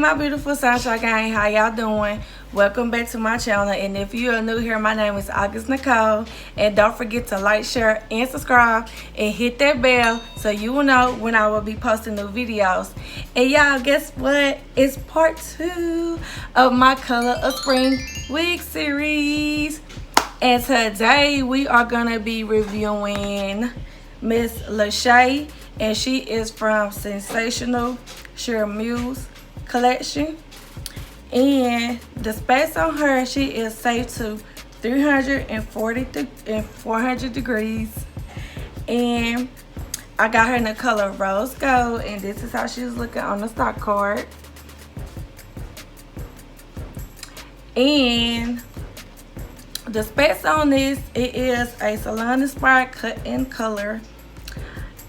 my beautiful sunshine gang, how y'all doing? Welcome back to my channel, and if you are new here, my name is August Nicole, and don't forget to like, share, and subscribe, and hit that bell so you will know when I will be posting new videos. And y'all, guess what? It's part 2 of my Color of Spring wig series, and today we are gonna be reviewing Miss Laisha, and she is from Sensationnel Laisha MUSE collection. And the space on her, she is safe to 340 and 400 degrees. And I got her in the color rose gold, and this is how she was looking on the stock card. And the specs on this, it is a Salon inspired cut in color,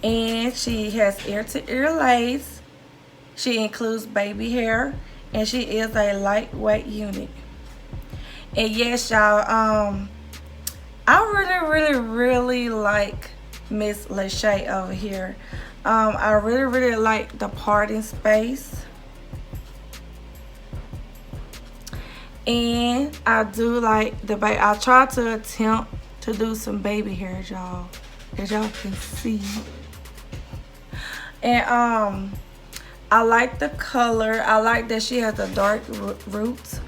and she has ear to ear lace. She includes baby hair, and she is a lightweight unit. And yes, y'all, I really like Miss Laisha over here. I really like the parting space, and I do like the baby. I try to attempt to do some baby hair, y'all, as y'all can see. And I like the color. I like that she has a dark roots,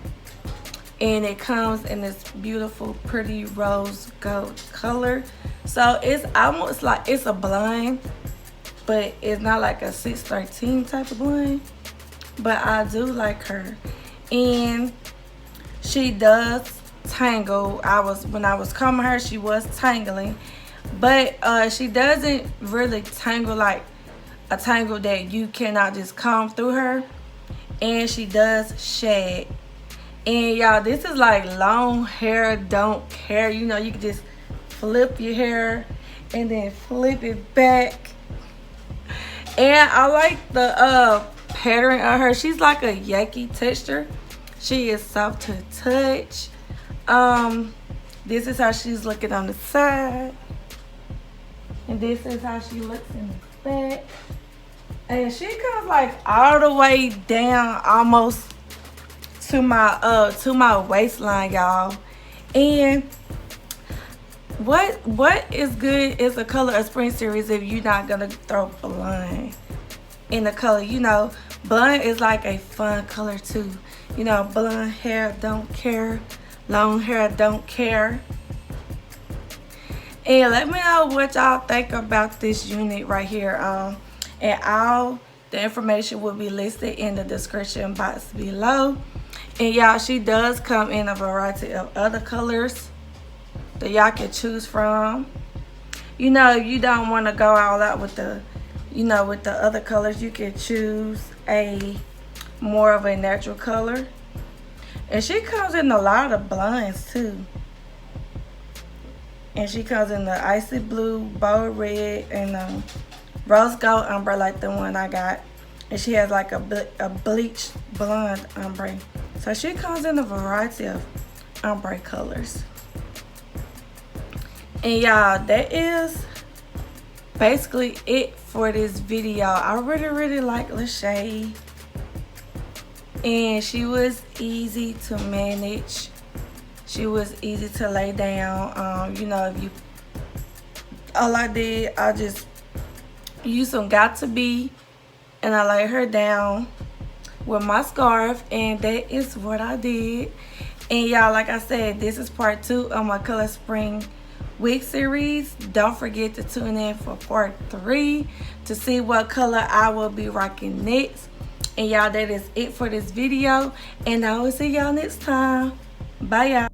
and it comes in this beautiful pretty rose gold color. So it's almost like it's a blonde, but it's not like a 613 type of blonde. But I do like her, and she does tangle. When I was combing her, she was tangling, but she doesn't really tangle like a tangle that you cannot just comb through her. And she does shag. And y'all, this is like long hair don't care. You know, you can just flip your hair and then flip it back. And I like the pattern on her. She's like a yucky texture. She is soft to touch. This is how she's looking on the side, and this is how she looks in the back. And she comes like all the way down almost to my waistline, y'all. And what is good is the Color of Spring series if you're not gonna throw blonde in the color. You know, blonde is like a fun color too. You know, blonde hair don't care, long hair don't care. And let me know what y'all think about this unit right here. And all the information will be listed in the description box below. And y'all, she does come in a variety of other colors that y'all can choose from. You know, if you don't want to go all out with the, you know, with the other colors, you can choose a more of a natural color. And she comes in a lot of blondes too. And she comes in the icy blue, bold red, and rose gold ombre like the one I got. And she has like a bleached blonde ombre. So she comes in a variety of ombre colors. And y'all, that is basically it for this video. I really like Laisha, and she was easy to manage. She was easy to lay down. You know, if you, all I did, I just used some Got To Be, and I laid her down with my scarf, and that is what I did. And y'all, like I said, this is part 2 of my Color Spring wig series. Don't forget to tune in for part 3 to see what color I will be rocking next. And y'all, that is it for this video, and I will see y'all next time. Bye, y'all.